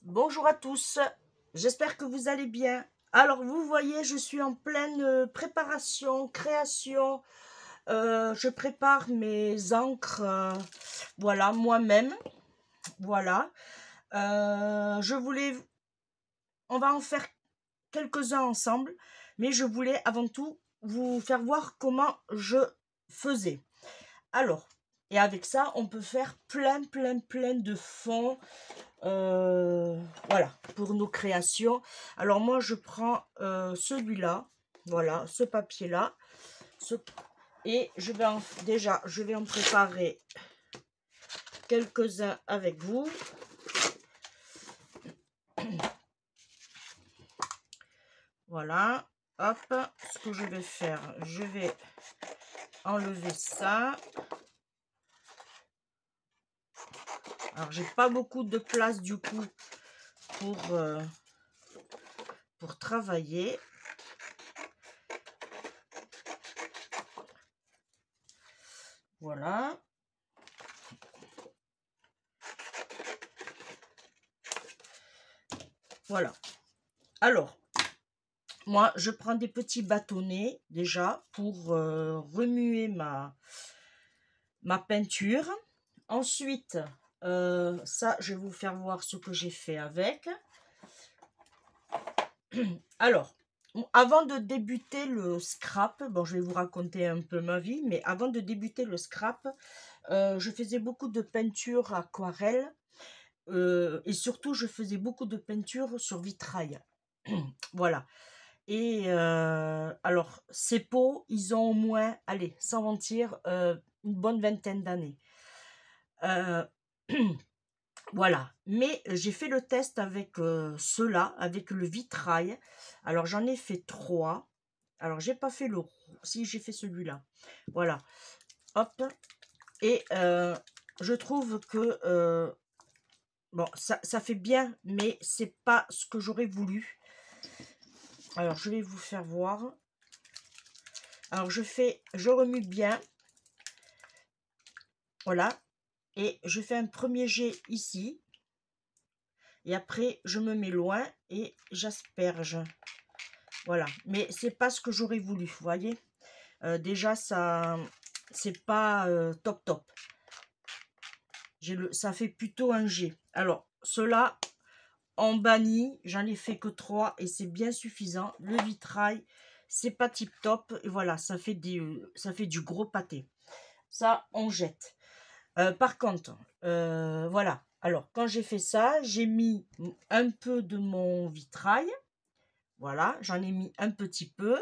Bonjour à tous, j'espère que vous allez bien. Alors vous voyez, je suis en pleine préparation, création. Je prépare mes encres, voilà, moi-même. Voilà. On va en faire quelques-uns ensemble, mais je voulais avant tout vous faire voir comment je faisais. Alors, et avec ça, on peut faire plein de fonds. Voilà, pour nos créations. Alors moi, je prends celui-là, voilà, ce papier-là, et je vais en préparer quelques-uns avec vous. Voilà, hop, ce que je vais faire, je vais enlever ça. Alors, j'ai pas beaucoup de place du coup pour travailler. Voilà. Voilà. Alors, moi, je prends des petits bâtonnets déjà pour remuer ma peinture. Ensuite, ça, je vais vous faire voir ce que j'ai fait avec. Alors, avant de débuter le scrap, bon, je vais vous raconter un peu ma vie, mais avant de débuter le scrap, je faisais beaucoup de peinture aquarelle et surtout, je faisais beaucoup de peinture sur vitrail. Voilà. Et alors, ces pots, ils ont au moins, allez, sans mentir, une bonne vingtaine d'années. Voilà, mais j'ai fait le test avec ceux-là, avec le vitrail. Alors j'en ai fait 3. Alors j'ai pas fait le... Si, j'ai fait celui-là. Voilà, hop. Et je trouve que... bon, ça fait bien, mais c'est pas ce que j'aurais voulu. Alors je vais vous faire voir. Alors je remue bien. Voilà. Et je fais un premier jet ici. Et après, je me mets loin et j'asperge. Voilà. Mais c'est pas ce que j'aurais voulu, vous voyez. Déjà, ça, c'est pas top. Ça fait plutôt un G. Alors, ceux-là, en banni, j'en ai fait que 3 et c'est bien suffisant. Le vitrail, c'est pas tip top. Et voilà, ça fait du gros pâté. Ça, on jette. Par contre, voilà. Alors, quand j'ai fait ça, j'ai mis un peu de mon vitrail. Voilà, j'en ai mis un petit peu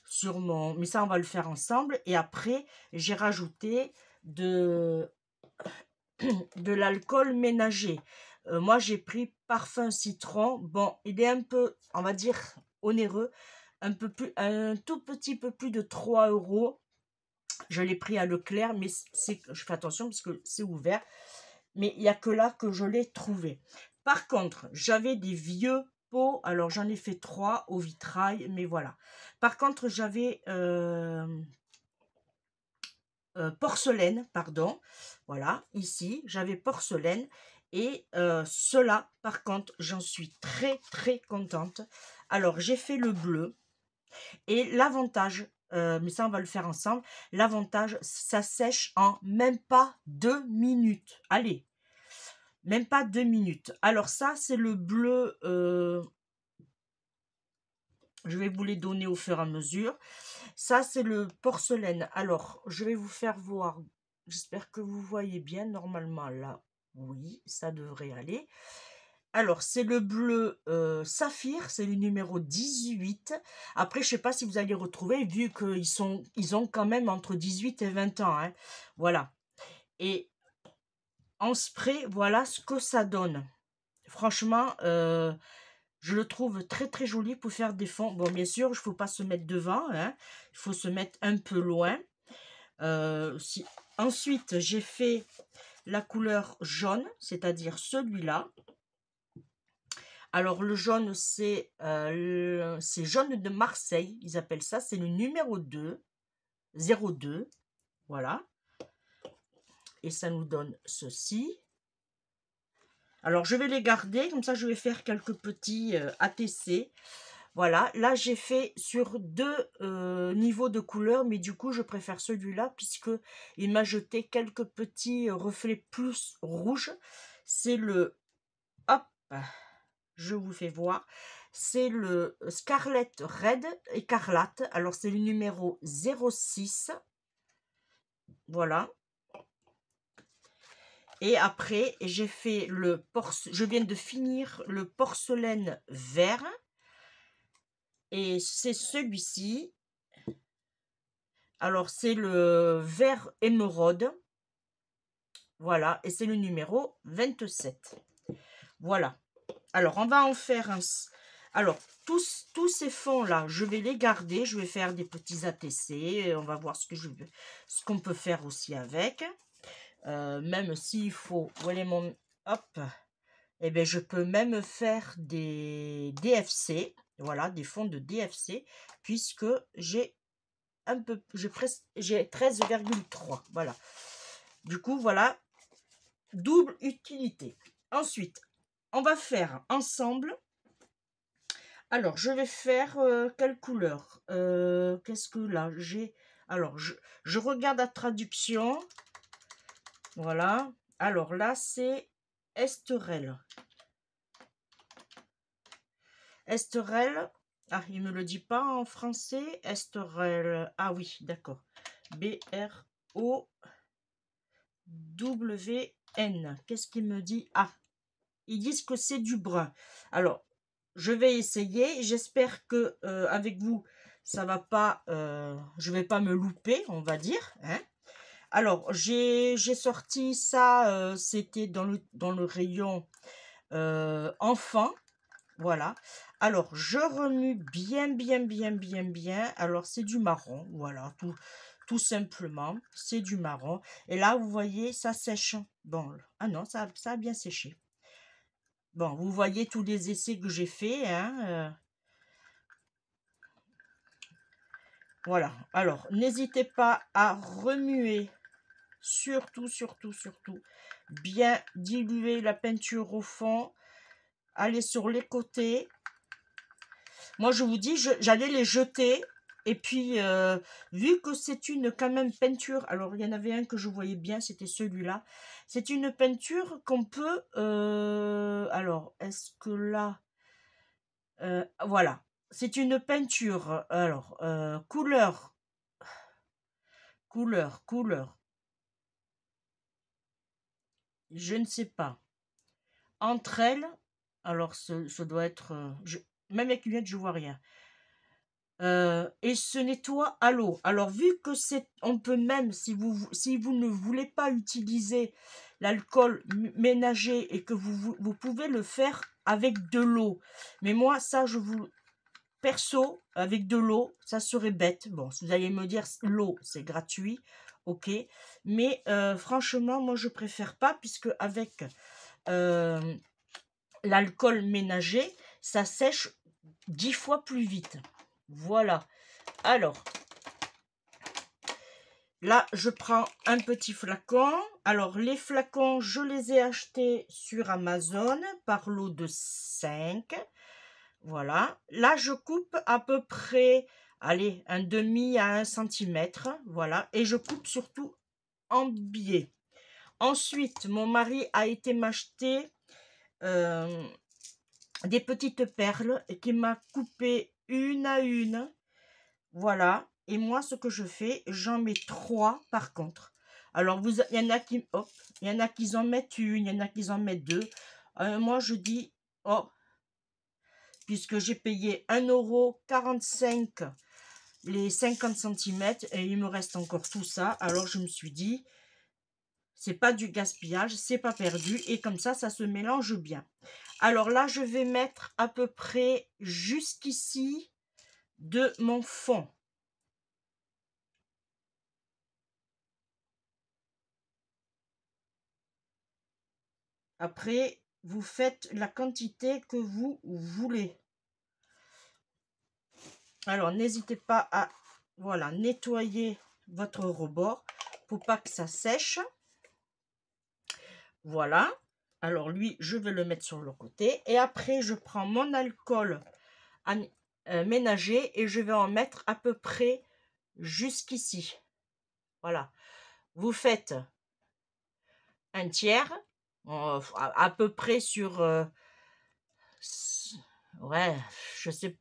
sur mon... Mais ça, on va le faire ensemble. Et après, j'ai rajouté de l'alcool ménager. Moi, j'ai pris parfum citron. Bon, il est un peu, on va dire, onéreux. Un tout petit peu plus de 3 €. Je l'ai pris à Leclerc, mais je fais attention parce que c'est ouvert. Mais il n'y a que là que je l'ai trouvé. Par contre, j'avais des vieux pots. Alors, j'en ai fait 3 au vitrail, mais voilà. Par contre, j'avais porcelaine, pardon. Voilà, ici, j'avais porcelaine. Et cela, par contre, j'en suis très contente. Alors, j'ai fait le bleu. Et l'avantage, mais ça, on va le faire ensemble. L'avantage, ça sèche en même pas 2 minutes. Allez, même pas 2 minutes. Alors ça, c'est le bleu. Je vais vous les donner au fur et à mesure. Ça, c'est le porcelaine. Alors, je vais vous faire voir. J'espère que vous voyez bien. Normalement, là, oui, ça devrait aller. Alors, c'est le bleu saphir. C'est le numéro 18. Après, je ne sais pas si vous allez retrouver, vu ils ont quand même entre 18 et 20 ans. Hein. Voilà. Et en spray, voilà ce que ça donne. Franchement, je le trouve très joli pour faire des fonds. Bon, bien sûr, il ne faut pas se mettre devant. Hein. Il faut se mettre un peu loin. Ensuite, j'ai fait la couleur jaune, c'est-à-dire celui-là. Alors, le jaune, c'est jaune de Marseille. Ils appellent ça. C'est le numéro 2. 02. Voilà. Et ça nous donne ceci. Alors, je vais les garder. Comme ça, je vais faire quelques petits ATC. Voilà, je vais faire quelques petits ATC. Voilà, là, j'ai fait sur 2 niveaux de couleur. Mais du coup, je préfère celui-là puisque il m'a jeté quelques petits reflets plus rouges. C'est le... Hop, je vous fais voir. C'est le Scarlet Red Écarlate. Alors, c'est le numéro 06. Voilà. Et après, j'ai fait je viens de finir le porcelaine vert. Et c'est celui-ci. Alors, c'est le vert émeraude. Voilà. Et c'est le numéro 27. Voilà. Alors, on va en faire un... Alors, tous ces fonds-là, je vais les garder. Je vais faire des petits ATC. On va voir ce qu'on peut faire aussi avec. Même s'il faut... Où est mon... Hop. Eh bien, je peux même faire des DFC. Voilà, des fonds de DFC. Puisque j'ai j'ai 13,3. Voilà. Du coup, voilà. Double utilité. Ensuite, on va faire ensemble. Alors, je vais faire quelle couleur? Qu'est-ce que là j'ai? Alors, je regarde la traduction. Voilà. Alors là, c'est Esterelle. Esterelle. Ah, il ne me le dit pas en français. Esterelle. Ah oui, d'accord. B-R-O-W-N. Qu'est-ce qu'il me dit? Ah, ils disent que c'est du brun. Alors, je vais essayer. J'espère que avec vous, ça va pas. Je vais pas me louper, on va dire. Hein. Alors, j'ai sorti ça. C'était dans le rayon enfant. Voilà. Alors, je remue bien, bien, bien, bien, bien. Alors, c'est du marron. Voilà, tout simplement. C'est du marron. Et là, vous voyez, ça sèche. Bon, ah non, ça a bien séché. Bon, vous voyez tous les essais que j'ai fait. Hein, voilà. Alors, n'hésitez pas à remuer. Surtout, surtout, surtout. Bien diluer la peinture au fond. Aller sur les côtés. Moi, je vous dis, j'allais les jeter. Et puis, vu que c'est quand même peinture, alors il y en avait un que je voyais bien, c'était celui-là. C'est une peinture qu'on peut... alors, est-ce que là... voilà. C'est une peinture, alors, couleur. Je ne sais pas. Entre elles, alors, ce doit être... même avec lunettes, je vois rien. Et se nettoie à l'eau. Alors vu que on peut même, si vous ne voulez pas utiliser l'alcool ménager et que vous pouvez le faire avec de l'eau. Mais moi, ça, perso, avec de l'eau, ça serait bête. Bon, vous allez me dire, l'eau, c'est gratuit, ok. Mais franchement, moi, je préfère pas, puisque avec l'alcool ménager, ça sèche 10 fois plus vite. Voilà. Alors, là, je prends un petit flacon. Alors, les flacons, je les ai achetés sur Amazon par lot de 5. Voilà. Là, je coupe à peu près, allez, un demi à 1 centimètre. Voilà. Et je coupe surtout en biais. Ensuite, mon mari a été m'acheter des petites perles et qui m'a coupé une à une. Voilà. Et moi, ce que je fais, j'en mets 3 par contre. Alors, il y en a qui, hop, il y en a qui en mettent une, il y en a qui en mettent 2. Moi, je dis, oh, puisque j'ai payé 1,45 € les 50 centimètres et il me reste encore tout ça. Alors, je me suis dit, c'est pas du gaspillage, c'est pas perdu. Et comme ça se mélange bien. Alors là, je vais mettre à peu près jusqu'ici de mon fond. Après, vous faites la quantité que vous voulez. Alors, n'hésitez pas à voilà, nettoyer votre rebord pour pas que ça sèche. Voilà. Alors lui, je vais le mettre sur le côté. Et après, je prends mon alcool ménager et je vais en mettre à peu près jusqu'ici. Voilà. Vous faites un tiers, à peu près sur... ouais, je sais.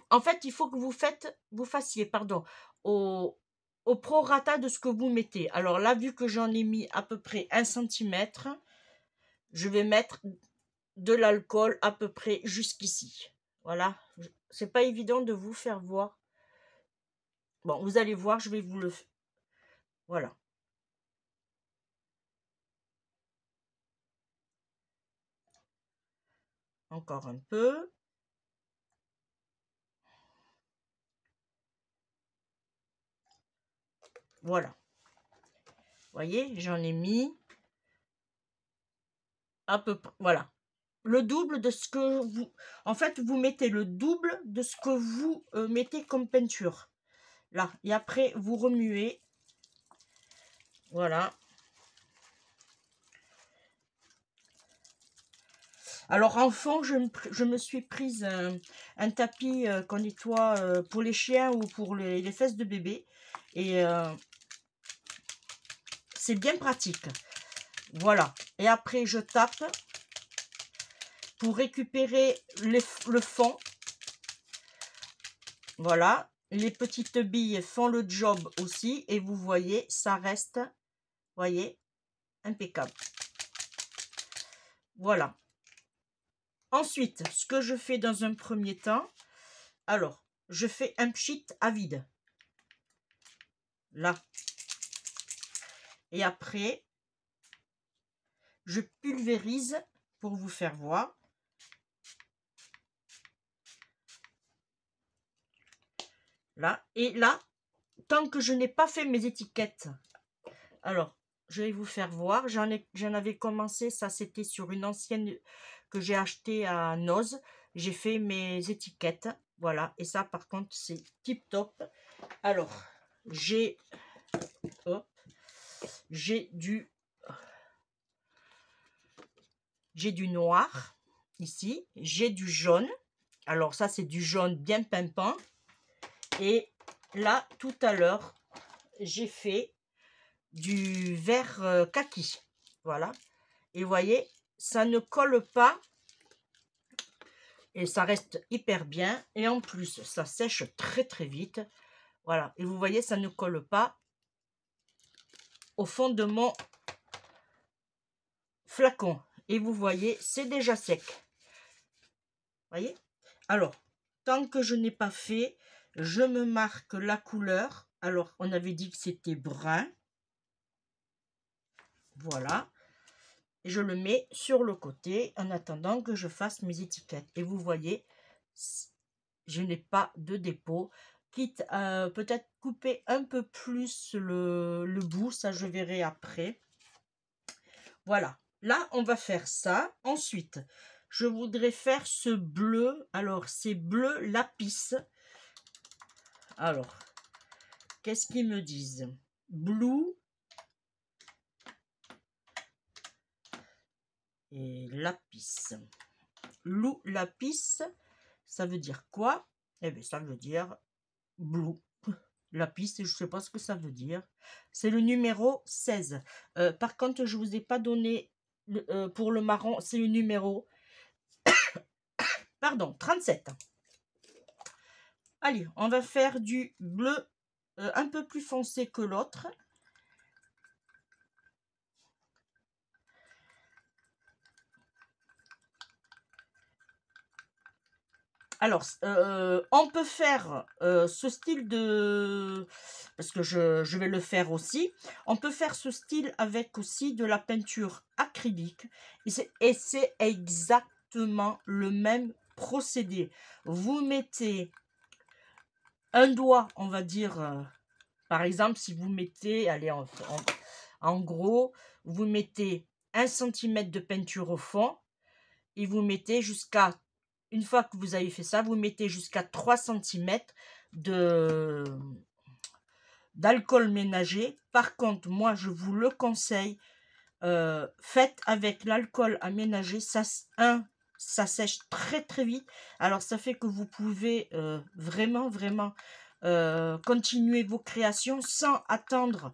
En fait, il faut que vous fassiez, pardon, au prorata de ce que vous mettez. Alors là, vu que j'en ai mis à peu près 1 centimètre, je vais mettre de l'alcool à peu près jusqu'ici. Voilà. C'est pas évident de vous faire voir. Bon, vous allez voir, je vais vous le... Voilà. Encore un peu. Voilà. Vous voyez, j'en ai mis à peu près. Voilà. Le double de ce que vous... En fait, vous mettez le double de ce que vous mettez comme peinture. Là. Et après, vous remuez. Voilà. Alors, en fond, je me suis prise un tapis qu'on nettoie pour les chiens ou pour les fesses de bébé. Et c'est bien pratique. Voilà. Et après, je tape pour récupérer le fond. Voilà. Les petites billes font le job aussi. Et vous voyez, ça reste, voyez, impeccable. Voilà. Ensuite, ce que je fais dans un premier temps, alors, je fais un pchit à vide. Là. Et après, je pulvérise pour vous faire voir. Là. Et là, tant que je n'ai pas fait mes étiquettes, alors, je vais vous faire voir. J'en avais commencé, ça c'était sur une ancienne que j'ai achetée à Noz. J'ai fait mes étiquettes. Voilà. Et ça, par contre, c'est tip top. Alors, j'ai du noir ici. J'ai du jaune. Alors, ça, c'est du jaune bien pimpant. Et là, tout à l'heure, j'ai fait du vert kaki. Voilà. Et vous voyez, ça ne colle pas. Et ça reste hyper bien. Et en plus, ça sèche très très vite. Voilà. Et vous voyez, ça ne colle pas au fond de mon flacon. Et vous voyez, c'est déjà sec. Voyez? Alors, tant que je n'ai pas fait, je me marque la couleur. Alors, on avait dit que c'était brun. Voilà. Et je le mets sur le côté en attendant que je fasse mes étiquettes. Et vous voyez, je n'ai pas de dépôt. Quitte à peut-être couper un peu plus le bout, ça je verrai après. Voilà, là on va faire ça. Ensuite, je voudrais faire ce bleu. Alors, c'est bleu lapis. Alors, qu'est-ce qu'ils me disent? Blue et lapis. Lou lapis, ça veut dire quoi? Eh bien, ça veut dire blue. Lapis, je ne sais pas ce que ça veut dire. C'est le numéro 16. Par contre, je ne vous ai pas donné pour le marron, c'est le numéro pardon, 37. Allez, on va faire du bleu un peu plus foncé que l'autre. Alors, on peut faire ce style de... Parce que je vais le faire aussi. On peut faire ce style avec aussi de la peinture acrylique. Et c'est exactement le même procédé. Vous mettez un doigt, on va dire... par exemple, si vous mettez... Allez, en gros, vous mettez 1 cm de peinture au fond. Et vous mettez jusqu'à... Une fois que vous avez fait ça, vous mettez jusqu'à 3 cm d'alcool ménager. Par contre, moi, je vous le conseille faites avec l'alcool aménagé. Ça, ça sèche très très vite. Alors ça fait que vous pouvez vraiment continuer vos créations sans attendre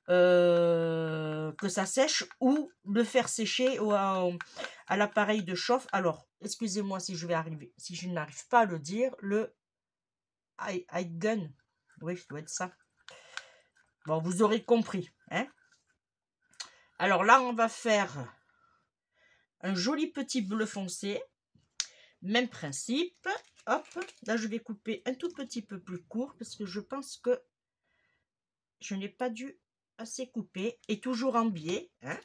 que ça sèche ou le faire sécher à l'appareil de chauffe. Alors, excusez-moi si je n'arrive pas à le dire, le high gun. Oui, ça doit être ça. Bon, vous aurez compris, hein. Alors là, on va faire un joli petit bleu foncé. Même principe. Hop, là je vais couper un tout petit peu plus court parce que je pense que je n'ai pas dû assez couper. Et toujours en biais, hein.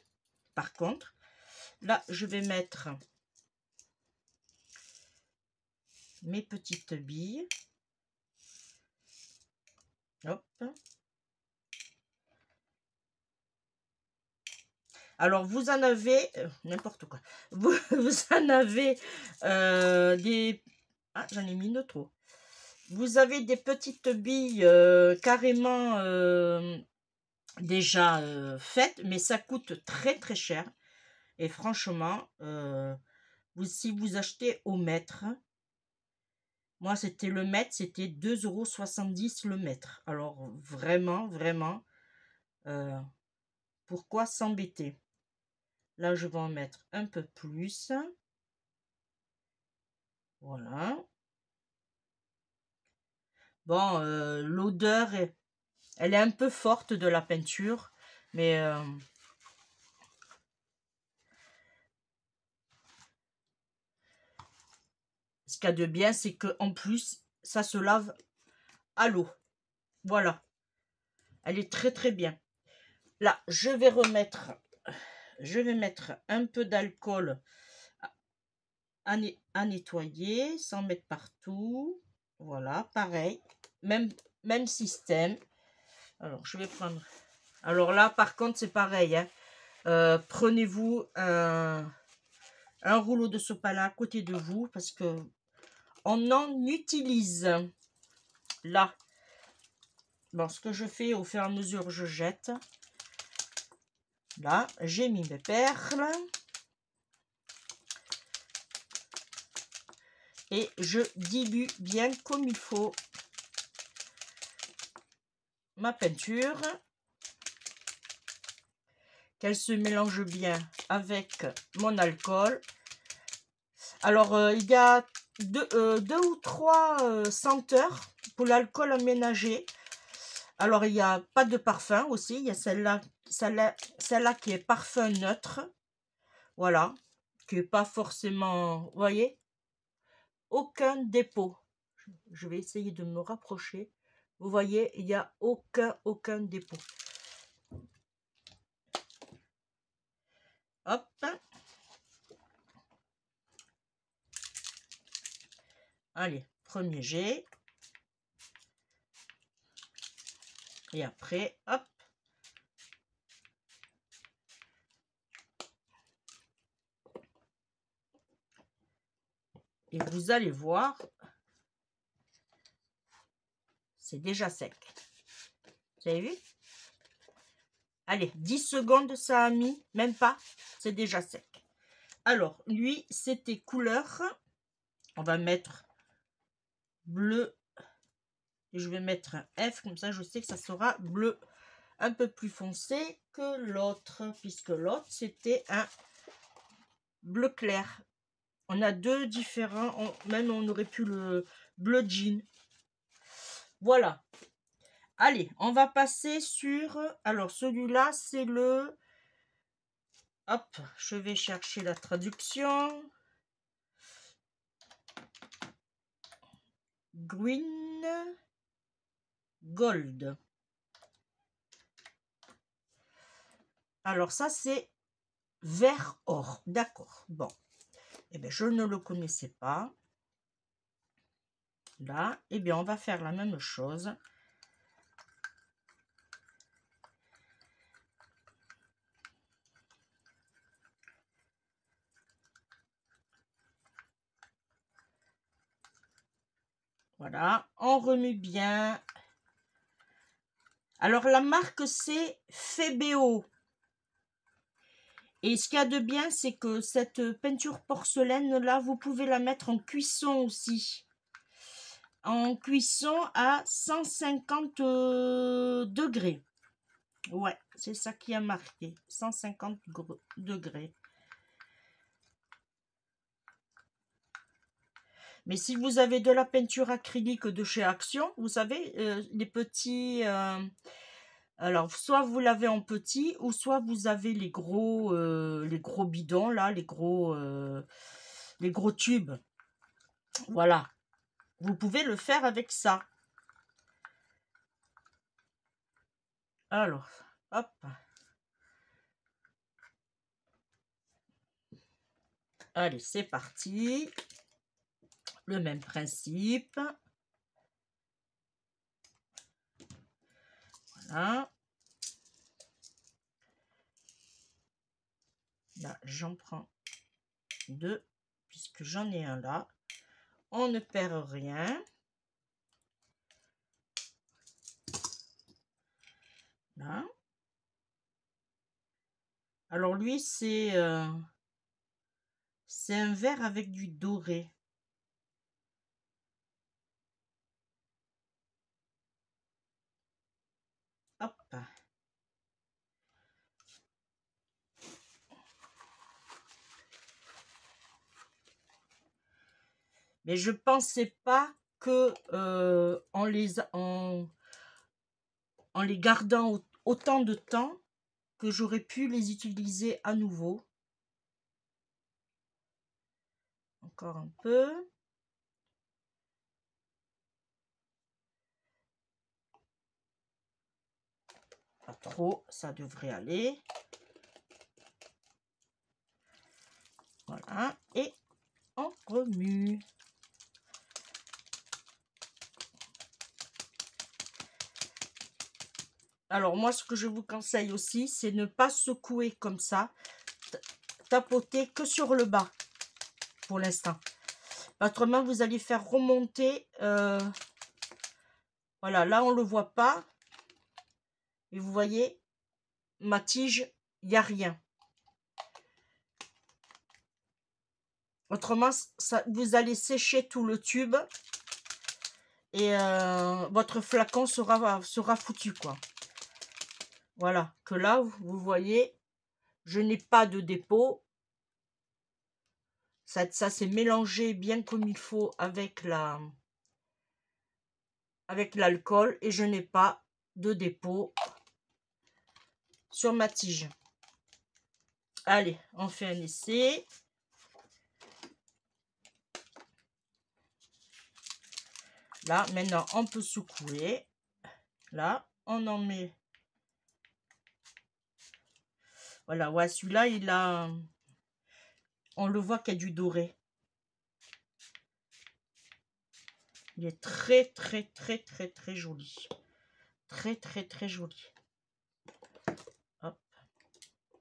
Par contre, là je vais mettre mes petites billes. Hop. Alors vous en avez n'importe quoi. Vous en avez des... Ah, j'en ai mis une trop. Vous avez des petites billes carrément déjà faites, mais ça coûte très très cher. Et franchement, si vous achetez au mètre, moi c'était le mètre, c'était 2,70 € le mètre. Alors vraiment, pourquoi s'embêter? Là, je vais en mettre un peu plus. Voilà. Bon, l'odeur, elle est un peu forte de la peinture, mais ce qu'il y a de bien, c'est que en plus, ça se lave à l'eau. Voilà. Elle est très très bien. Là, je vais mettre un peu d'alcool à nettoyer sans mettre partout. Voilà, pareil. Même système. Alors, je vais prendre... Alors là, par contre, c'est pareil, hein. Prenez-vous un rouleau de sopalin à côté de vous parce que on en utilise. Là, bon, ce que je fais au fur et à mesure, je jette. Là, j'ai mis mes perles. Et je dilue bien comme il faut ma peinture. Qu'elle se mélange bien avec mon alcool. Alors, il y a deux ou trois senteurs pour l'alcool aménagé. Alors, il n'y a pas de parfum aussi. Il y a celle-là qui est parfum neutre. Voilà. Qui n'est pas forcément... Vous voyez? Aucun dépôt. Je vais essayer de me rapprocher. Vous voyez, il n'y a aucun dépôt. Hop. Allez, premier jet. Et après, hop. Et vous allez voir, c'est déjà sec. Vous avez vu? Allez, 10 secondes, ça a mis, même pas, c'est déjà sec. Alors, lui, c'était couleur. On va mettre bleu. Et je vais mettre un F, comme ça, je sais que ça sera bleu un peu plus foncé que l'autre, puisque l'autre, c'était un bleu clair. On a deux différents, même on aurait pu le bleu jean. Voilà. Allez, on va passer sur... Alors, celui-là, c'est le... Hop, je vais chercher la traduction. Green Gold. Alors, ça, c'est vert or. D'accord. Bon. Eh bien, je ne le connaissais pas. Là, eh bien, on va faire la même chose. Voilà, on remue bien. Alors, la marque, c'est Febeo. Et ce qu'il y a de bien, c'est que cette peinture porcelaine là, vous pouvez la mettre en cuisson aussi. En cuisson à 150 degrés. Ouais, c'est ça qui a marqué. 150 degrés. Mais si vous avez de la peinture acrylique de chez Action, vous savez, les petits... alors, soit vous l'avez en petit, ou soit vous avez les gros bidons, là, les gros tubes. Voilà. Vous pouvez le faire avec ça. Alors, hop. Allez, c'est parti. Le même principe. Voilà. Là, j'en prends deux, puisque j'en ai un là. On ne perd rien. Là. Alors lui, c'est un vert avec du doré. Hop. Mais je pensais pas que en les gardant autant de temps, que j'aurais pu les utiliser à nouveau. Encore un peu. Pas trop, ça devrait aller. Voilà, et on remue. Alors moi, ce que je vous conseille aussi, c'est ne pas secouer comme ça. Tapoter que sur le bas, pour l'instant. Autrement, vous allez faire remonter... voilà, là, on ne le voit pas. Et vous voyez, ma tige, il n'y a rien. Autrement, ça, vous allez sécher tout le tube. Et votre flacon sera foutu, quoi. Voilà, que là, vous voyez, je n'ai pas de dépôt. Ça s'est mélangé bien comme il faut avec l'alcool et je n'ai pas de dépôt sur ma tige. Allez, on fait un essai. Là, maintenant, on peut secouer. Là, on en met. Voilà, ouais, celui-là, il a... On le voit qu'il y a du doré. Il est très, très, très, très, très joli. Très, très, très joli. Hop.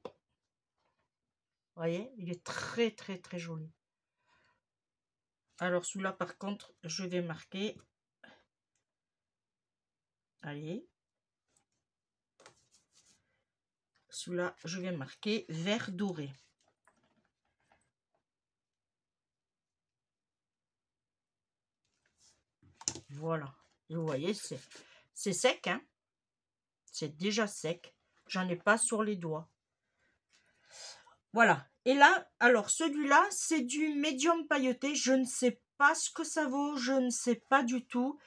Vous voyez, il est très, très, très joli. Alors, celui-là, par contre, je vais marquer. Allez. Celui-là, je vais marquer vert doré. Voilà. Et vous voyez, c'est sec, hein. C'est déjà sec. J'en ai pas sur les doigts. Voilà. Et là, alors celui-là, c'est du médium pailleté. Je ne sais pas ce que ça vaut. Je ne sais pas du tout.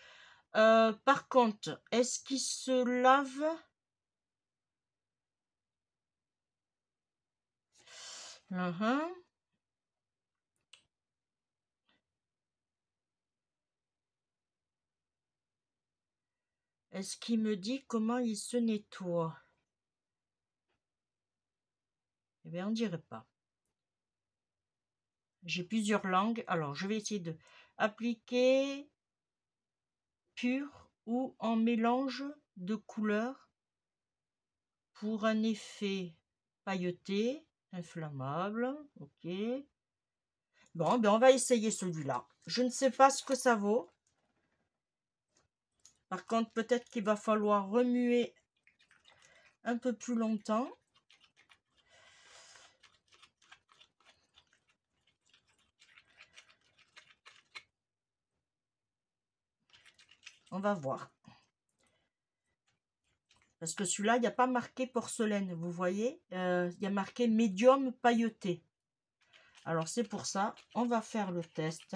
Par contre, est-ce qu'il se lave? Est-ce qu'il me dit comment il se nettoie? Eh bien, on dirait pas. J'ai plusieurs langues. Alors, je vais essayer de appliquer pur ou en mélange de couleurs pour un effet pailleté, inflammable. Ok. Bon, ben on va essayer celui-là. Je ne sais pas ce que ça vaut. Par contre, peut-être qu'il va falloir remuer un peu plus longtemps. On va voir. Parce que celui-là, il n'y a pas marqué porcelaine, vous voyez. Il y a marqué médium pailleté. Alors, c'est pour ça, on va faire le test.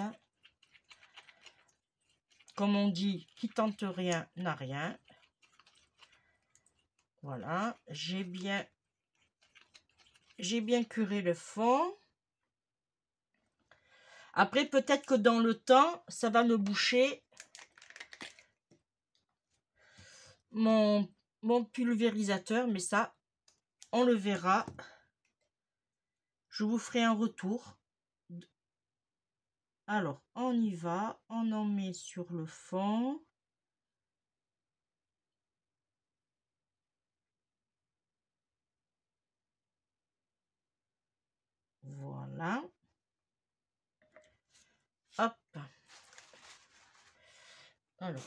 Comme on dit, qui tente rien n'a rien. Voilà, j'ai bien curé le fond. Après, peut-être que dans le temps, ça va me boucher mon pulvérisateur, mais ça, on le verra. Je vous ferai un retour. Alors, on y va, on en met sur le fond. Voilà. Hop. Alors.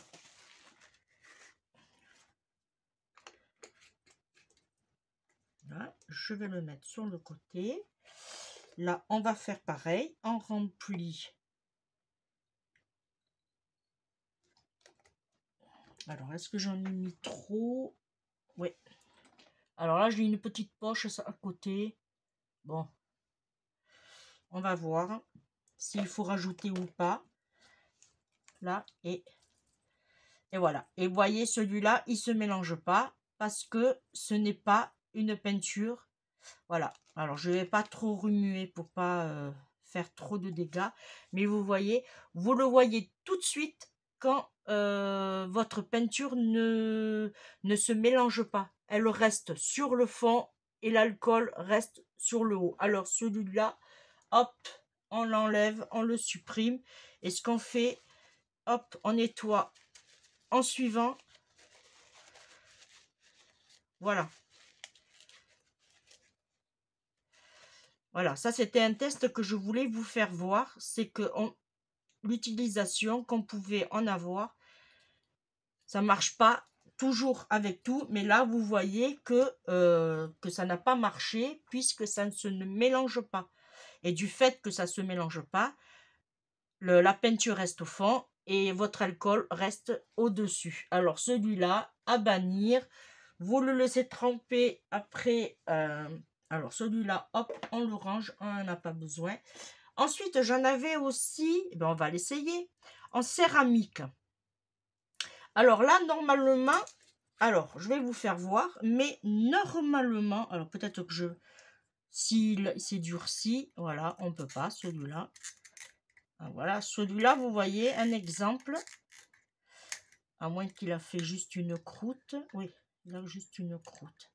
Là, je vais le mettre sur le côté. Là, on va faire pareil. On remplit. Alors, est-ce que j'en ai mis trop? Oui. Alors là, j'ai une petite poche à côté. Bon. On va voir s'il faut rajouter ou pas. Là, et voilà. Et vous voyez, celui-là, il se mélange pas parce que ce n'est pas une peinture. Voilà. Alors, je ne vais pas trop remuer pour pas faire trop de dégâts. Mais vous voyez, vous le voyez tout de suite quand votre peinture ne se mélange pas. Elle reste sur le fond et l'alcool reste sur le haut. Alors, celui-là, hop, on l'enlève, on le supprime. Et ce qu'on fait, hop, on nettoie en suivant. Voilà. Voilà, ça c'était un test que je voulais vous faire voir. C'est que l'utilisation qu'on pouvait en avoir, ça marche pas toujours avec tout. Mais là, vous voyez que ça n'a pas marché puisque ça ne se mélange pas. Et du fait que ça ne se mélange pas, la peinture reste au fond et votre alcool reste au-dessus. Alors celui-là, à bannir. Vous le laissez tremper après. Alors celui-là, hop, on le range, on n'en a pas besoin. Ensuite, j'en avais aussi, on va l'essayer, en céramique. Alors là, normalement, alors je vais vous faire voir, mais normalement, alors peut-être que s'il s'est durci, voilà, on ne peut pas, celui-là. Voilà, celui-là, vous voyez, un exemple. À moins qu'il a fait juste une croûte. Oui, il a juste une croûte.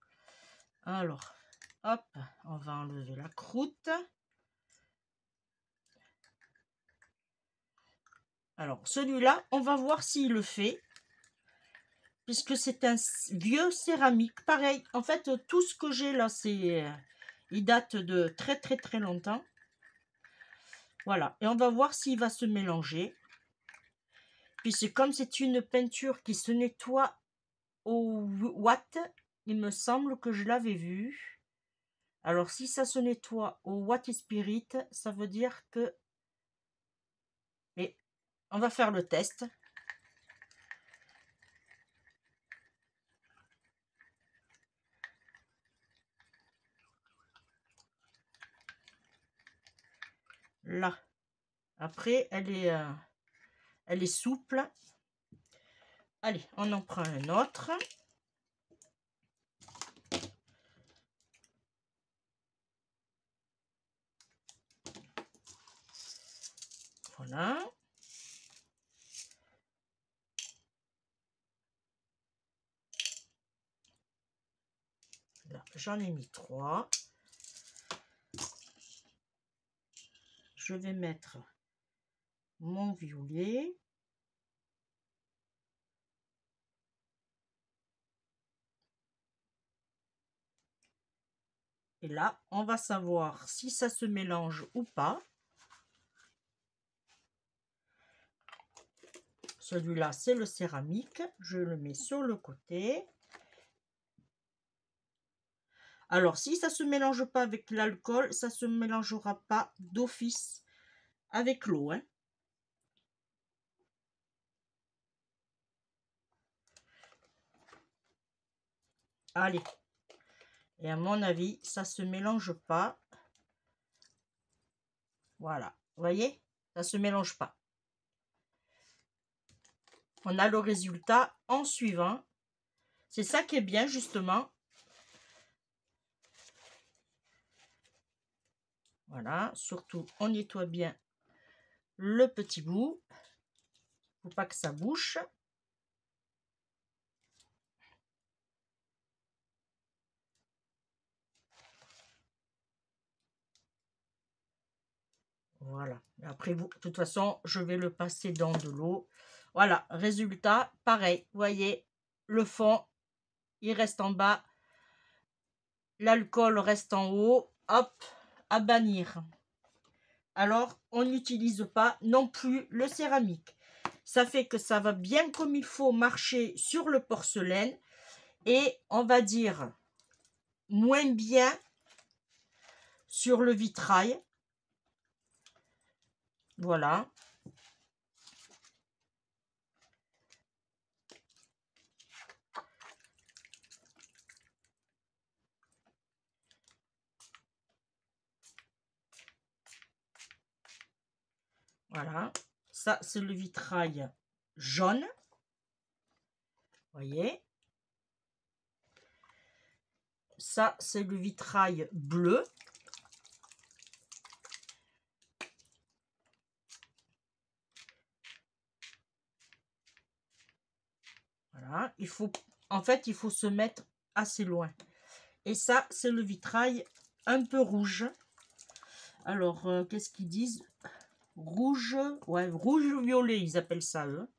Alors, hop, on va enlever la croûte. Alors, celui-là, on va voir s'il le fait. Puisque c'est un vieux céramique. Pareil, en fait, tout ce que j'ai là, il date de très très très longtemps. Voilà, et on va voir s'il va se mélanger. Puisque comme c'est une peinture qui se nettoie au watt, il me semble que je l'avais vu. Alors, si ça se nettoie au watt spirit, ça veut dire que... Et on va faire le test. Là. Après, elle est souple. Allez, on en prend un autre. Voilà. Là, j'en ai mis 3. Je vais mettre mon violet. Et là, on va savoir si ça se mélange ou pas. Celui-là, c'est le céramique. Je le mets sur le côté. Alors, si ça ne se mélange pas avec l'alcool, ça ne se mélangera pas d'office avec l'eau. Hein. Allez. Et à mon avis, ça se mélange pas. Voilà. Vous voyez? Ça se mélange pas. On a le résultat en suivant. C'est ça qui est bien, justement. Voilà. Surtout, on nettoie bien le petit bout. Faut pas que ça bouche. Voilà. Et après, vous, de toute façon, je vais le passer dans de l'eau. Voilà. Résultat, pareil. Vous voyez, le fond, il reste en bas. L'alcool reste en haut. Hop, à bannir. Alors, on n'utilise pas non plus le céramique. Ça fait que ça va bien comme il faut marcher sur le porcelaine. Et on va dire moins bien sur le vitrail. Voilà. Voilà. Ça, c'est le vitrail jaune. Voyez. Ça, c'est le vitrail bleu. Voilà. Il faut, en fait, il faut se mettre assez loin. Et ça, c'est le vitrail un peu rouge. Alors, qu'est-ce qu'ils disent? Rouge, ouais, rouge-violet, ils appellent ça, eux.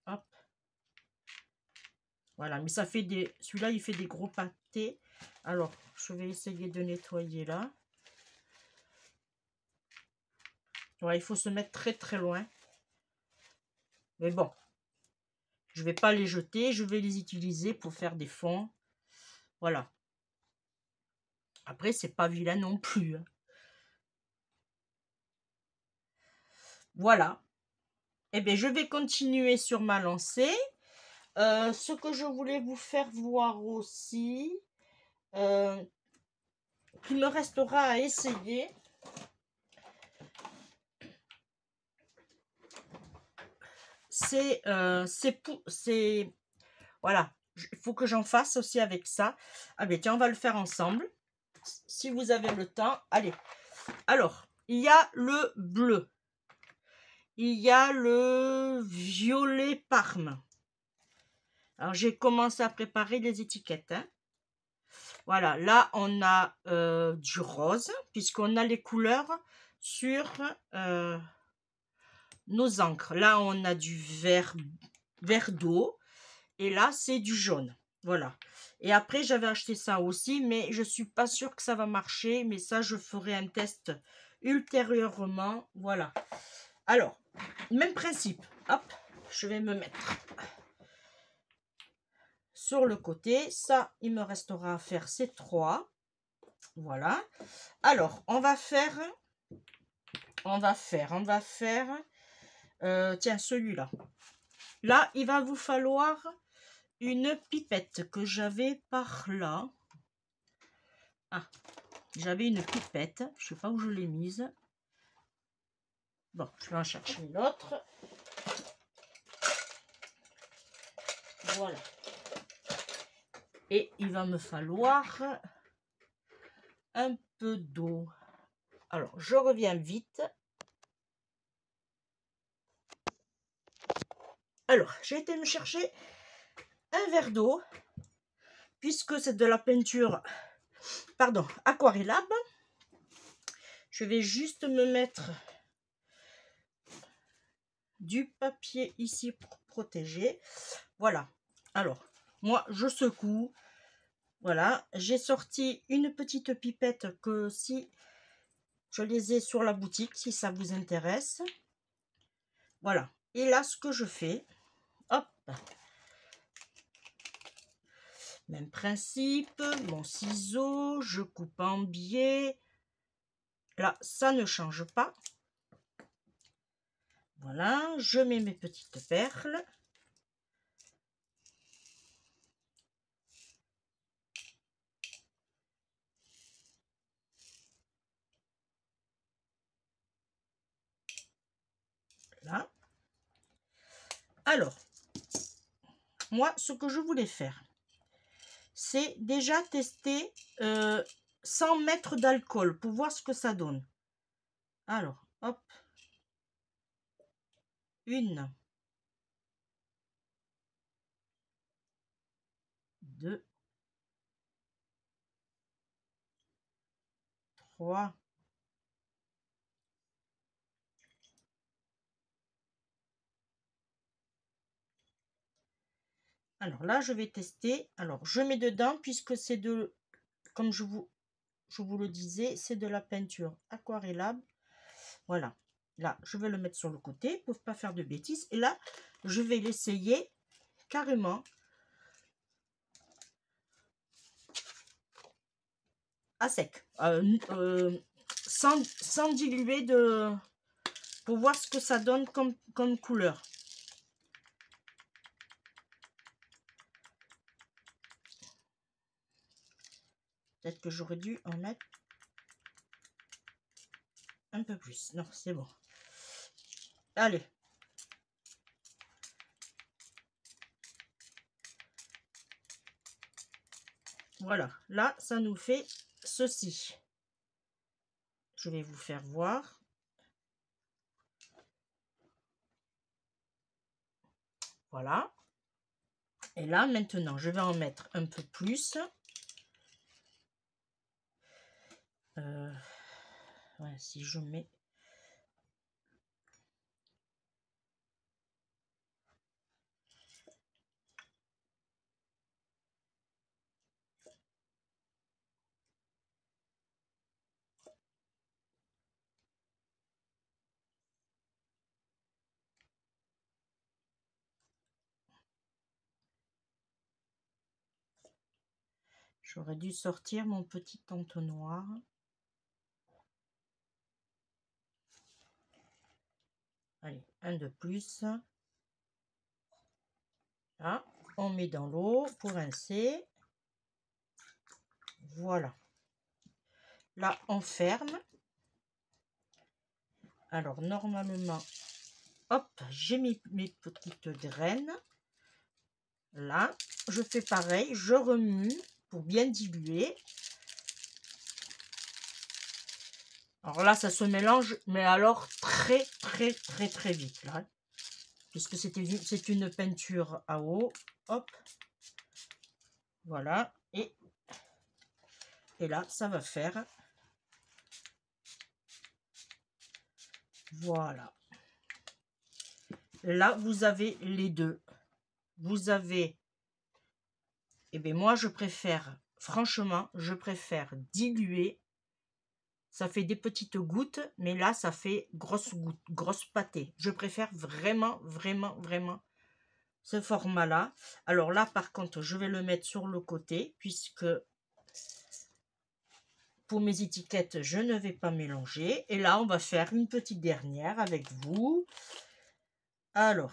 Hop. Voilà, mais ça fait des... Celui-là, il fait des gros pâtés. Alors, je vais essayer de nettoyer là. Ouais, il faut se mettre très très loin. Mais bon, je vais pas les jeter, je vais les utiliser pour faire des fonds. Voilà. Après, c'est pas vilain non plus. Hein. Voilà. Eh bien, je vais continuer sur ma lancée. Ce que je voulais vous faire voir aussi, qu'il me restera à essayer. C'est voilà, il faut que j'en fasse aussi avec ça. Ah ben tiens, on va le faire ensemble. Si vous avez le temps, allez. Alors, il y a le bleu. Il y a le violet parme. Alors, j'ai commencé à préparer les étiquettes. Hein. Voilà, là, on a du rose, puisqu'on a les couleurs sur nos encres. Là, on a du vert d'eau. Et là, c'est du jaune. Voilà. Et après, j'avais acheté ça aussi, mais je ne suis pas sûre que ça va marcher. Mais ça, je ferai un test ultérieurement. Voilà. Alors, même principe. Hop, je vais me mettre sur le côté. Ça, il me restera à faire ces trois. Voilà. Alors, on va faire... tiens, celui-là. Là, il va vous falloir... une pipette que j'avais par là. Ah, j'avais une pipette. Je sais pas où je l'ai mise. Bon, je vais en chercher une autre. Voilà. Et il va me falloir un peu d'eau. Alors, je reviens vite. Alors, j'ai été me chercher un verre d'eau. Puisque c'est de la peinture, pardon, aquarellable. Je vais juste me mettre du papier ici pour protéger. Voilà. Alors, moi, je secoue. Voilà. J'ai sorti une petite pipette que si je les ai sur la boutique, si ça vous intéresse. Voilà. Et là, ce que je fais, hop. Même principe, mon ciseau, je coupe en biais. Là, ça ne change pas. Voilà, je mets mes petites perles. Alors, moi, ce que je voulais faire, c'est déjà tester 100 mètres d'alcool pour voir ce que ça donne. Alors, hop. 1, 2, 3. Alors là, je vais tester. Alors, je mets dedans, puisque c'est de, comme je vous le disais, c'est de la peinture aquarellable. Voilà. Là, je vais le mettre sur le côté pour ne pas faire de bêtises. Et là, je vais l'essayer carrément à sec. Sans diluer pour voir ce que ça donne comme couleur. Peut-être que j'aurais dû en mettre un peu plus. Non, c'est bon. Allez. Voilà. Là, ça nous fait ceci. Je vais vous faire voir. Voilà. Et là, maintenant, je vais en mettre un peu plus. Ouais, si je mets... J'aurais dû sortir mon petit entonnoir. Allez, un de plus. Là, on met dans l'eau pour rincer. Voilà. Là, on ferme. Alors, normalement, hop, j'ai mis mes petites graines. Là, je fais pareil, je remue pour bien diluer. Alors là, ça se mélange, mais alors très vite, là. Puisque c'est une peinture à eau. Hop. Voilà. Et là, ça va faire. Voilà. Là, vous avez les deux. Vous avez... Eh bien, moi, je préfère, franchement, je préfère diluer. Ça fait des petites gouttes, mais là, ça fait grosse goutte, grosse pâtée. Je préfère vraiment ce format-là. Alors là, par contre, je vais le mettre sur le côté, puisque pour mes étiquettes, je ne vais pas mélanger. Et là, on va faire une petite dernière avec vous. Alors,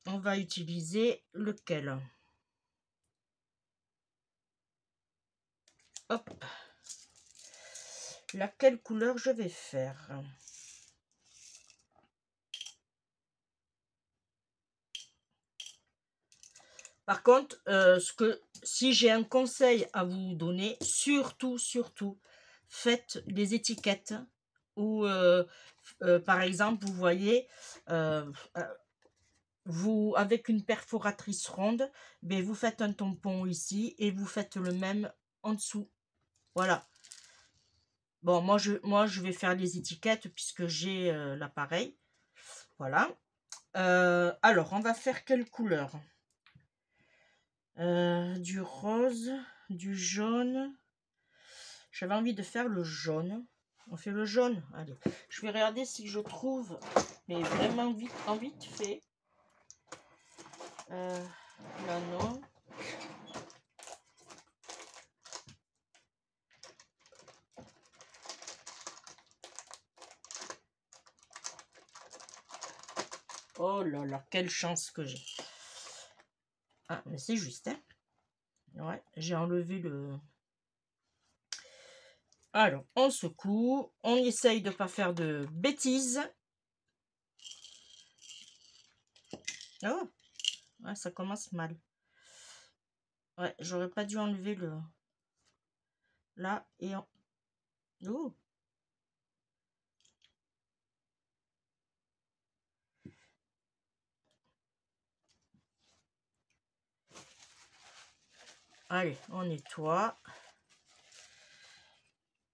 on va utiliser lequel? Hop. Laquelle couleur je vais faire? Par contre, si j'ai un conseil à vous donner, surtout, faites des étiquettes où, par exemple, vous voyez, vous, avec une perforatrice ronde, ben, vous faites un tampon ici et vous faites le même en dessous. Voilà. Bon, moi, je vais faire les étiquettes puisque j'ai l'appareil. Voilà. Alors, on va faire quelle couleur? Du rose, du jaune. J'avais envie de faire le jaune. On fait le jaune. Allez, je vais regarder si je trouve, mais vraiment vite fait. Là, non. Oh là là, quelle chance que j'ai. Ah, mais c'est juste, hein. Ouais, j'ai enlevé le... Alors, on secoue. On essaye de ne pas faire de bêtises. Oh, ouais, ça commence mal. Ouais, j'aurais pas dû enlever le... Là, et en... Oh, allez, on nettoie.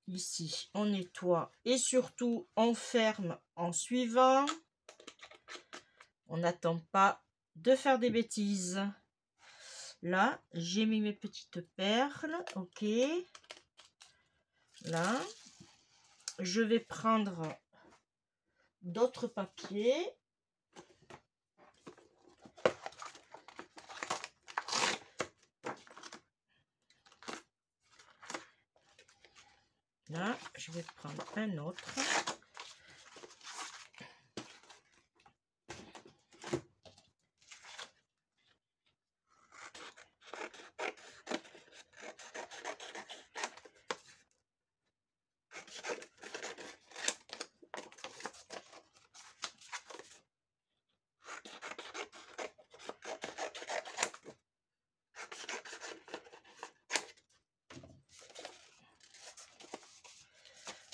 Ici, on nettoie. Et surtout, on ferme en suivant. On n'attend pas de faire des bêtises. Là, j'ai mis mes petites perles. Ok. Là. Je vais prendre d'autres papiers. Là, je vais prendre un autre.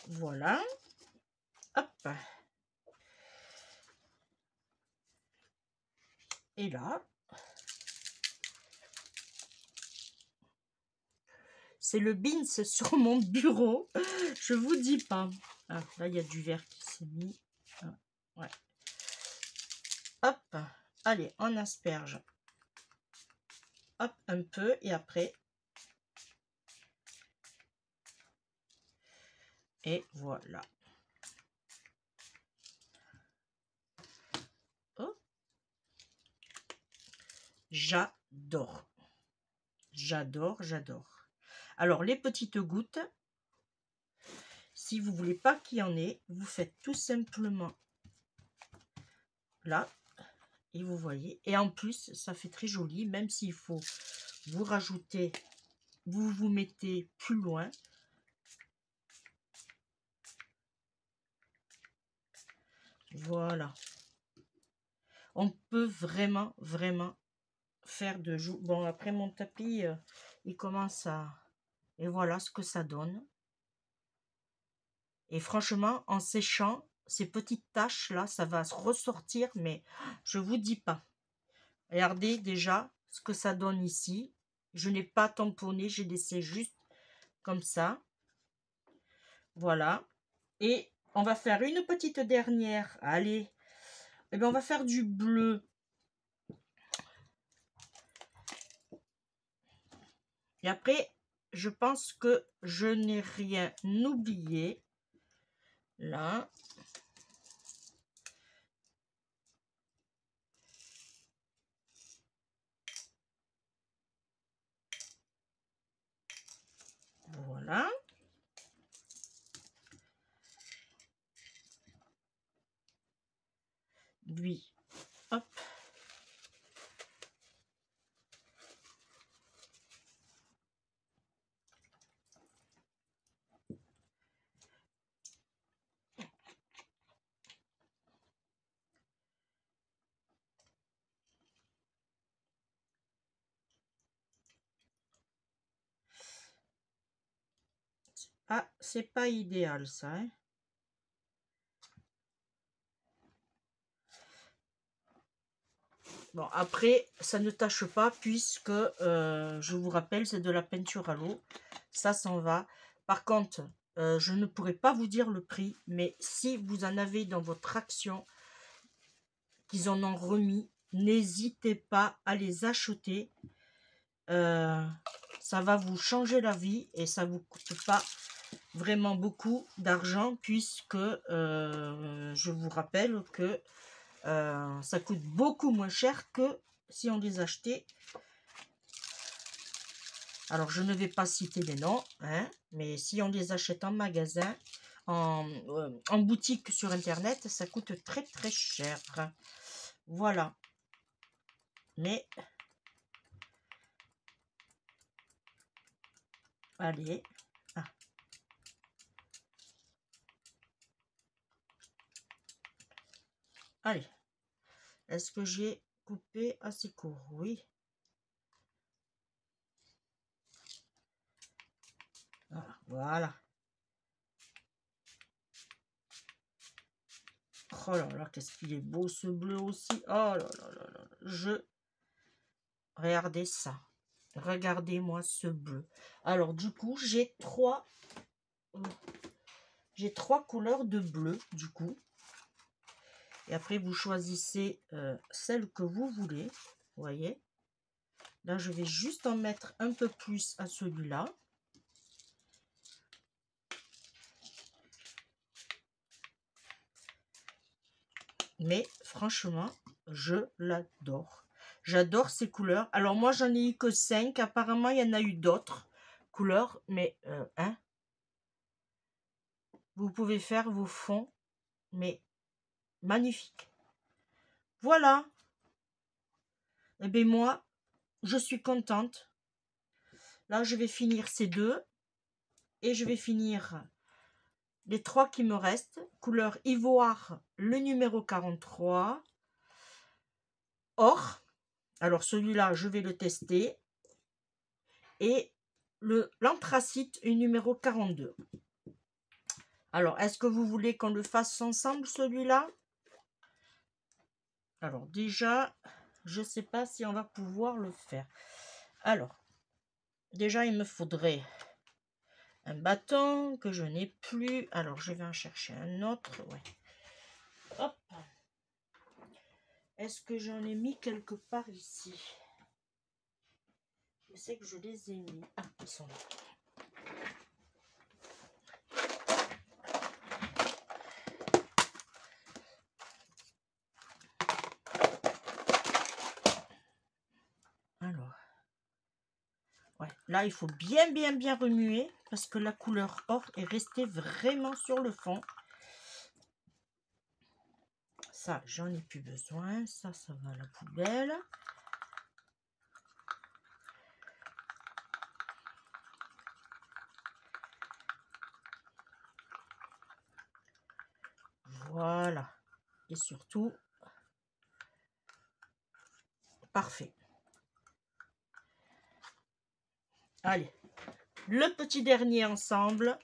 Voilà. Hop. Et là, c'est le beans sur mon bureau. Je vous dis pas. Ah, là, il y a du verre qui s'est mis. Ah, ouais. Hop. Allez, on asperge. Hop, un peu. Et après. Et voilà. Oh. J'adore. J'adore, j'adore. Alors, les petites gouttes, si vous voulez pas qu'il y en ait, vous faites tout simplement là. Et vous voyez. Et en plus, ça fait très joli, même s'il faut vous rajouter, vous mettez plus loin. Voilà. On peut vraiment, vraiment faire de joue. Bon, après mon tapis, il commence à... Et voilà ce que ça donne. Et franchement, en séchant, ces petites taches là, ça va se ressortir, mais je vous dis pas. Regardez déjà ce que ça donne ici. Je n'ai pas tamponné, j'ai laissé juste comme ça. Voilà. Et on va faire une petite dernière. Allez. Eh bien, on va faire du bleu. Et après, je pense que je n'ai rien oublié. Là. Voilà. Lui. Hop. Ah, c'est pas idéal ça. Hein. Bon, après, ça ne tâche pas puisque, je vous rappelle, c'est de la peinture à l'eau. Ça s'en va. Par contre, je ne pourrais pas vous dire le prix, mais si vous en avez dans votre action, qu'ils en ont remis, n'hésitez pas à les acheter. Ça va vous changer la vie et ça vous coûte pas vraiment beaucoup d'argent puisque je vous rappelle que ça coûte beaucoup moins cher que si on les achetait. Alors je ne vais pas citer les noms, hein, mais si on les achète en magasin, en boutique sur internet, ça coûte très très cher. Voilà. Mais allez. Ah. Allez. Est-ce que j'ai couper assez court, oui. Voilà. Oh là là, qu'est-ce qu'il est beau ce bleu aussi. Oh là là là là. Regardez ça. Regardez-moi ce bleu. Alors du coup, j'ai trois couleurs de bleu du coup. Et après, vous choisissez celle que vous voulez. Vous voyez. Là, je vais juste en mettre un peu plus à celui-là. Mais franchement, je l'adore. J'adore ces couleurs. Alors moi, j'en ai eu que 5. Apparemment, il y en a eu d'autres couleurs. Mais, hein, vous pouvez faire vos fonds. Mais magnifiques. Voilà. Et bien moi, je suis contente. Là, je vais finir ces deux. Et je vais finir les 3 qui me restent. Couleur ivoire, le numéro 43. Or. Alors celui-là, je vais le tester. Et l'anthracite, numéro 42. Alors, est-ce que vous voulez qu'on le fasse ensemble, celui-là? Alors, déjà, je ne sais pas si on va pouvoir le faire. Alors, déjà, il me faudrait un bâton que je n'ai plus. Alors, je vais en chercher un autre. Ouais. Hop. Est-ce que j'en ai mis quelque part ici? Je sais que je les ai mis. Ah, ils sont là. Alors, ouais, là, il faut bien remuer parce que la couleur or est restée vraiment sur le fond. Ça, j'en ai plus besoin. Ça va à la poubelle. Voilà. Et surtout, parfait. Allez, le petit dernier ensemble.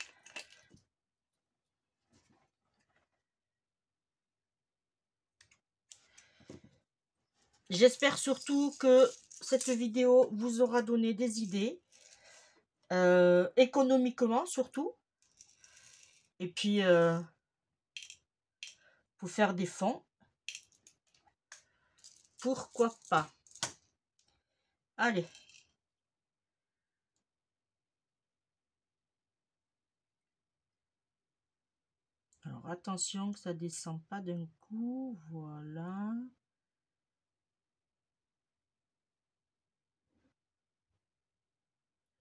J'espère surtout que cette vidéo vous aura donné des idées. Économiquement surtout. Et puis, pour faire des fonds. Pourquoi pas? Allez. Alors, attention que ça ne descend pas d'un coup. Voilà.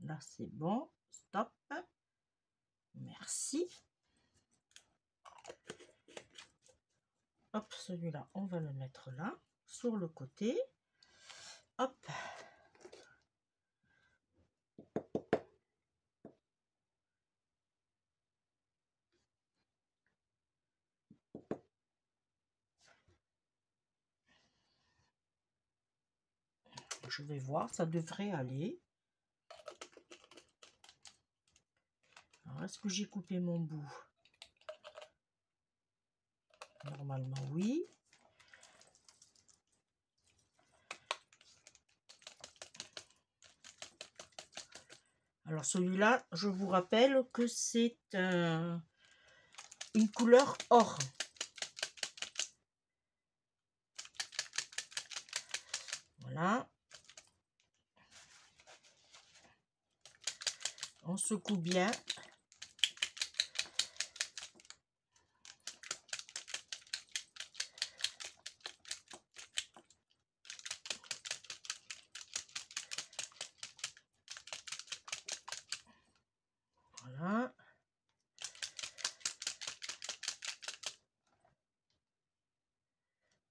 Là, c'est bon. Stop. Merci. Hop, celui-là, on va le mettre là, sur le côté. Hop. Je vais voir, ça devrait aller. Alors, est-ce que j'ai coupé mon bout? Normalement, oui. Alors, celui-là, je vous rappelle que c'est une couleur or. Voilà. On secoue bien. Voilà.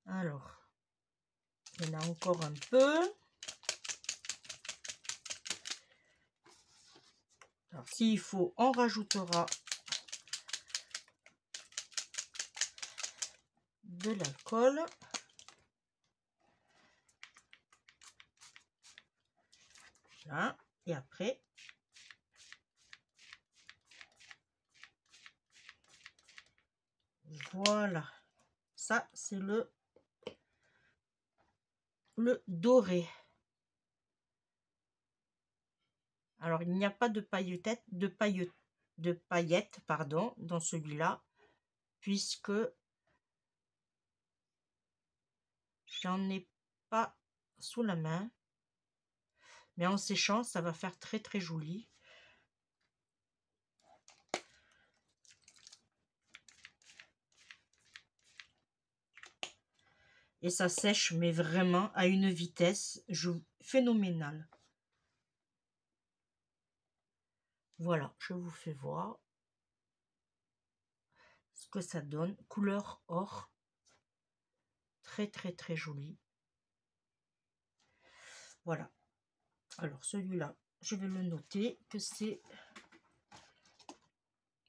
Alors, il y en a encore un peu. Alors, s'il faut, on rajoutera de l'alcool. Là. Et après, voilà. Ça, c'est le doré. Alors, il n'y a pas de paillettes, pardon, dans celui-là, puisque j'en ai pas sous la main. Mais en séchant, ça va faire très très joli. Et ça sèche, mais vraiment à une vitesse phénoménale. Voilà, je vous fais voir ce que ça donne. Couleur or. Très très très joli. Voilà. Alors celui-là, je vais le noter que c'est...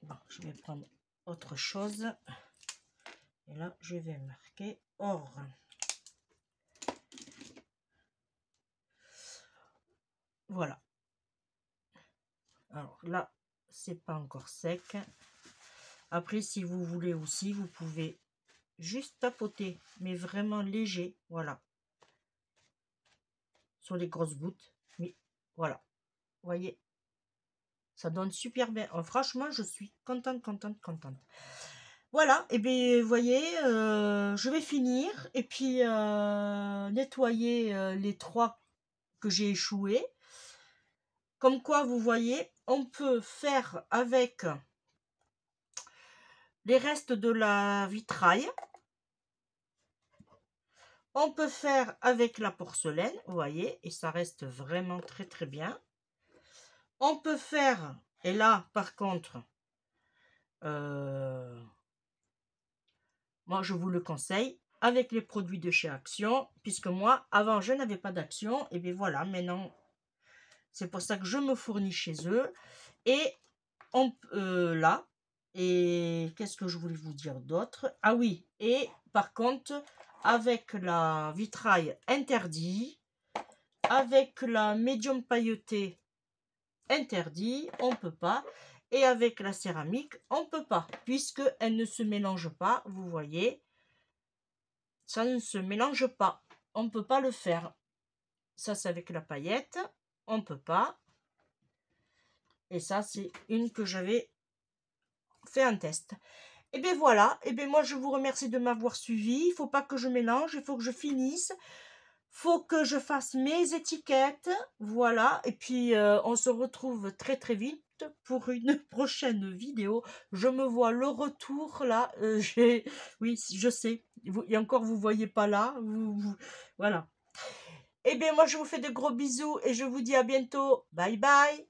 Bon, je vais prendre autre chose. Et là, je vais marquer or. Voilà. Alors là, c'est pas encore sec. Après, si vous voulez aussi, vous pouvez juste tapoter, mais vraiment léger. Voilà. Sur les grosses gouttes. Mais voilà. Vous voyez, ça donne super bien. Oh, franchement, je suis contente. Voilà, et bien, vous voyez, je vais finir et puis nettoyer les 3 que j'ai échoués. Comme quoi, vous voyez, on peut faire avec les restes de la vitraille. On peut faire avec la porcelaine, vous voyez, et ça reste vraiment très très bien. On peut faire, et là par contre, moi je vous le conseille, avec les produits de chez Action, puisque moi, avant, je n'avais pas d'Action, et bien voilà, maintenant, c'est pour ça que je me fournis chez eux. Et là, et qu'est-ce que je voulais vous dire d'autre? Ah oui, et par contre, avec la vitraille interdit, avec la médium pailletée interdit, on peut pas. Et avec la céramique, on peut pas, puisque elle ne se mélange pas, vous voyez. Ça ne se mélange pas. On ne peut pas le faire. Ça, c'est avec la paillette. On ne peut pas. Et ça, c'est une que j'avais fait un test. Et bien voilà. Et bien moi, je vous remercie de m'avoir suivi. Il ne faut pas que je mélange. Il faut que je finisse. Il faut que je fasse mes étiquettes. Voilà. Et puis, on se retrouve très très vite pour une prochaine vidéo. Je me vois le retour là. Oui, je sais. Et encore, vous ne voyez pas là. Voilà. Eh bien, moi, je vous fais de gros bisous et je vous dis à bientôt. Bye bye.